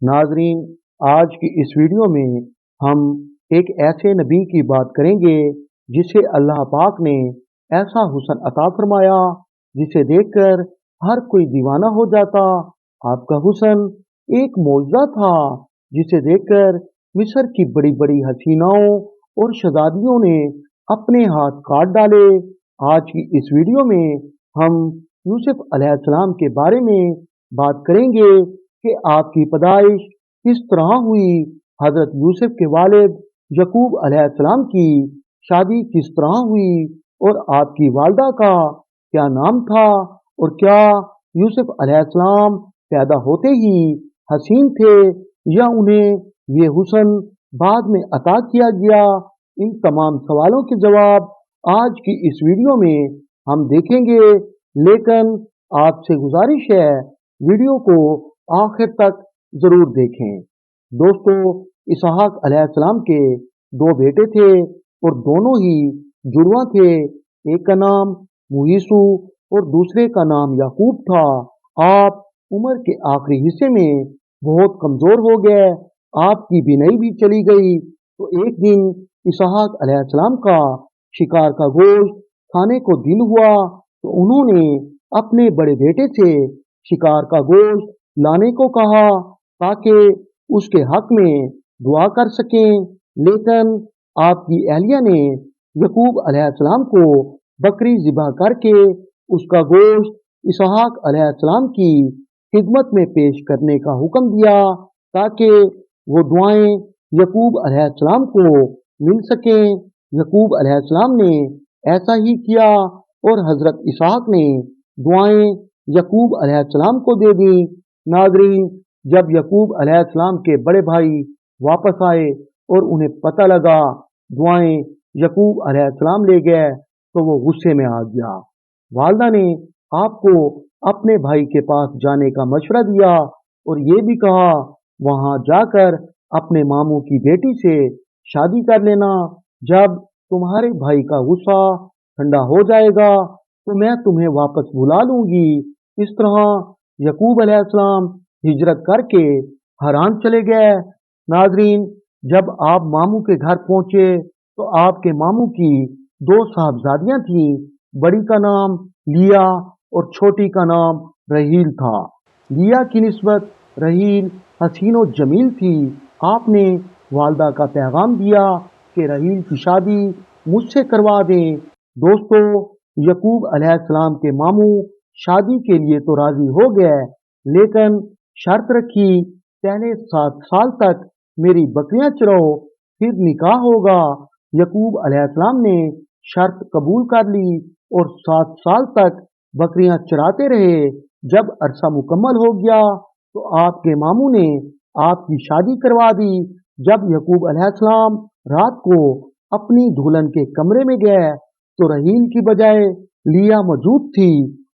नाजरीन, आज की इस वीडियो में हम एक ऐसे नबी की बात करेंगे जिसे अल्लाह पाक ने ऐसा हुस्न अता फरमाया जिसे देखकर हर कोई दीवाना हो जाता। आपका हुस्न एक मौजज़ा था जिसे देखकर मिस्र की बड़ी बड़ी हसीनाओं और शहजादियों ने अपने हाथ काट डाले। आज की इस वीडियो में हम यूसुफ अलैहिस्सलाम के बारे में बात करेंगे कि आपकी पैदाइश किस तरह हुई, हज़रत यूसुफ के वालिद यकूब अलैहिस्सलाम की शादी किस तरह हुई और आपकी वालदा का क्या नाम था और क्या यूसुफ अलैहिस्सलाम पैदा होते ही हसीन थे या उन्हें ये हुस्न बाद में अता किया गया। इन तमाम सवालों के जवाब आज की इस वीडियो में हम देखेंगे, लेकिन आपसे गुजारिश है वीडियो को आखिर तक जरूर देखें। दोस्तों, इसहाक अलैहिस्सलाम के दो बेटे थे और दोनों ही जुड़वा थे। एक का नाम मुईसू और दूसरे का नाम याकूब था। आप उम्र के आखिरी हिस्से में बहुत कमजोर हो गए, आपकी बीनाई भी चली गई। तो एक दिन इसहाक अलैहिस्सलाम का शिकार का गोश्त खाने को दिल हुआ, तो उन्होंने अपने बड़े बेटे से शिकार का गोश्त लाने को कहा ताकि उसके हक में दुआ कर सकें। लेकिन आपकी अहलिया ने यकूब अलैहिस्सलाम को बकरी ज़िबा करके उसका गोश्त इसहाक अलैहिस्सलाम की खिदमत में पेश करने का हुक्म दिया ताकि वो दुआएं यकूब अलैहिस्सलाम को मिल सकें। यकूब अलैहिस्सलाम ने ऐसा ही किया और हजरत इसहाक ने दुआएं यकूब अलैहिस्सलाम को दे दी। नाजरीन, जब यकूब अलैहिस्सलाम के बड़े भाई वापस आए और उन्हें पता लगा दुआएं यकूब अलैहिस्सलाम ले गए, तो वो गुस्से में आ गया। वालदा ने आपको अपने भाई के पास जाने का मशवरा दिया और ये भी कहा वहां जाकर अपने मामू की बेटी से शादी कर लेना। जब तुम्हारे भाई का गुस्सा ठंडा हो जाएगा तो मैं तुम्हें वापस बुला लूंगी। इस तरह यकूब अलैहिस्सलाम हिजरत करके हरान चले गए। नाजरीन, जब आप मामू के घर पहुंचे तो आपके मामू की दो साहबजादियां थीं। बड़ी का नाम लिया और छोटी का नाम रहील था। लिया की निस्बत रहील हसीन और जमील थी। आपने वालदा का पैगाम दिया कि रहील की शादी मुझसे करवा दें। दोस्तों, यकूब अलैहिस्सलाम के मामू शादी के लिए तो राजी हो गए, लेकिन शर्त रखी पहले 7 साल तक मेरी बकरियां चराओ, फिर निकाह होगा। यकूब अलैहिस्सलाम ने शर्त कबूल कर ली और 7 साल तक बकरियां चराते रहे। जब अरसा मुकम्मल हो गया तो आपके मामू ने आपकी शादी करवा दी। जब यकूब अलैहिस्सलाम रात को अपनी दुल्हन के कमरे में गए तो रहील की बजाय लिया मौजूद थी।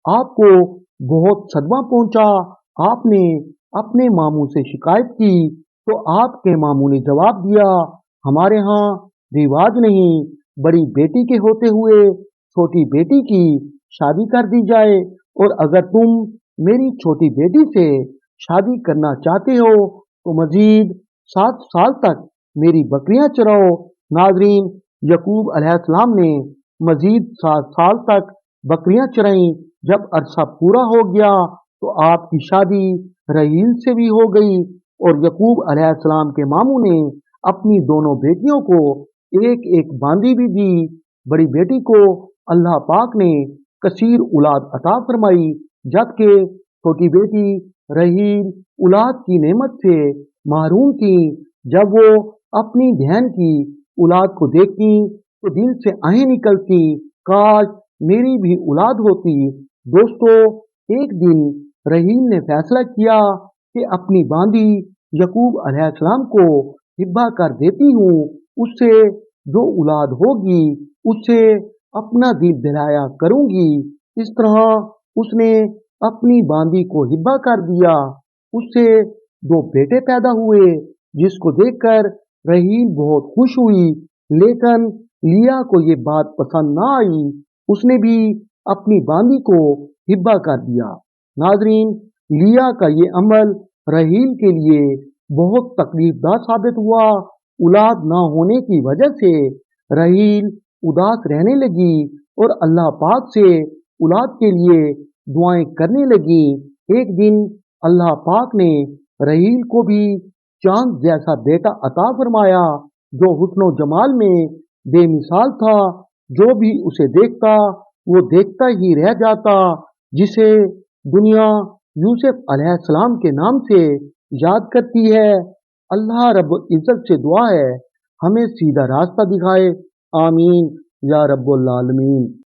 आपको बहुत सदमा पहुंचा। आपने अपने मामू से शिकायत की तो आपके मामू ने जवाब दिया, हमारे यहाँ रिवाज नहीं, बड़ी बेटी के होते हुए छोटी बेटी की शादी कर दी जाए, और अगर तुम मेरी छोटी बेटी से शादी करना चाहते हो तो मजीद 7 साल तक मेरी बकरियां चराओ। नाजरीन, यकूब अलैहिस्सलाम ने मजीद 7 साल तक बकरियां चराई। जब अरसा पूरा हो गया तो आपकी शादी रहील से भी हो गई और यकूब अलैहिस्सलाम के मामू ने अपनी दोनों बेटियों को एक एक बांदी भी दी। बड़ी बेटी को अल्लाह पाक ने कसीर औलाद अता फरमाई, जबकि छोटी बेटी रहील औलाद की नेमत से महरूम थी। जब वो अपनी बहन की औलाद को देखती तो दिल से आहें निकलती, काश मेरी भी औलाद होती। दोस्तों, एक दिन रहील ने फैसला किया कि अपनी बांदी यकूब अलैहिस्सलाम को हिब्बा कर देती हूँ, उससे जो औलाद होगी उससे अपना दिल दहलाया करूंगी। इस तरह उसने अपनी बांदी को हिब्बा कर दिया। उससे 2 बेटे पैदा हुए, जिसको देखकर रहील बहुत खुश हुई, लेकिन लिया को ये बात पसंद ना आई। उसने भी अपनी बांदी को हिब्बा कर दिया। नाजरीन, लिया का ये अमल रहील के लिए बहुत तकलीफदा साबित हुआ। औलाद ना होने की वजह से रहील उदास रहने लगी और अल्लाह पाक से औलाद के लिए दुआएं करने लगी। एक दिन अल्लाह पाक ने रहील को भी चांद जैसा बेटा अता फरमाया, जो हुस्न जमाल में बेमिसाल था। जो भी उसे देखता वो देखता ही रह जाता, जिसे दुनिया यूसुफ अलैहिस्सलाम के नाम से याद करती है। अल्लाह रब्बुल इज़्ज़त से दुआ है हमें सीधा रास्ता दिखाए। आमीन या रब्बुल आलमीन।